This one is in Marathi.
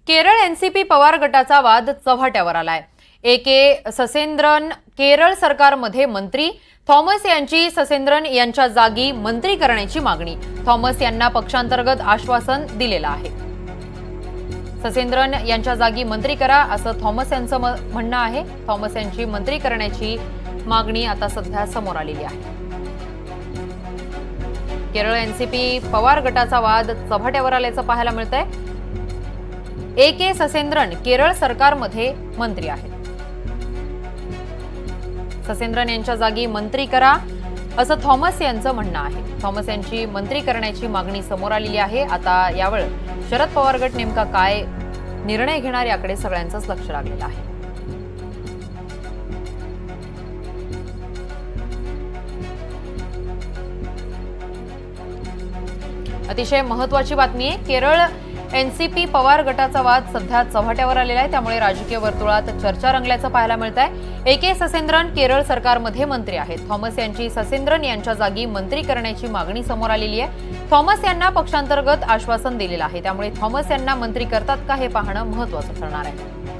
केरळ एनसीपी पवार गटाचा वाद चव्हाट्यावर आलाय। एके ससेंद्रन केरळ सरकारमध्ये मंत्री, थॉमस यांची ससेंद्रन यांच्या जागी मंत्री करण्याची मागणी। थॉमस यांना पक्षांतर्गत आश्वासन दिलेलं आहे। ससेंद्रन यांच्या जागी मंत्री करा असं थॉमस यांचं म्हणणं आहे। थॉमस यांची मंत्री करण्याची मागणी आता सध्या समोर आलेली आहे। केरळ एनसीपी पवार गटाचा वाद चव्हाट्यावर आल्याचं पाहायला मिळतंय। एके ससेंद्रन केरळ सरकारमध्ये मंत्री आहेत। ससेंद्रन यांच्या जागी मंत्री करा असं थॉमस यांचं म्हणणं आहे। थॉमस यांची मंत्री करण्याची मागणी समोर आलेली आहे। आता यावेळी शरद पवार गट नेमका काय निर्णय घेणार याकडे सगळ्यांचंच लक्ष लागलेलं आहे। अतिशय महत्त्वाची बातमी आहे। केरळ एनसीपी पवार गटाचा वाद सध्या चव्हाट्यावर आलेला आहे, त्यामुळे राजकीय वर्तुळात चर्चा रंगल्याचं पाहायला मिळतंय। एके ससेंद्रन केरळ सरकारमध्ये मंत्री आहेत। थॉमस यांची ससेंद्रन यांच्या जागी मंत्री करण्याची मागणी समोर आलेली आहे। थॉमस यांना पक्षांतर्गत आश्वासन दिलेलं आहे, त्यामुळे थॉमस यांना मंत्री करतात का हे पाहणं महत्त्वाचं ठरणार आहे।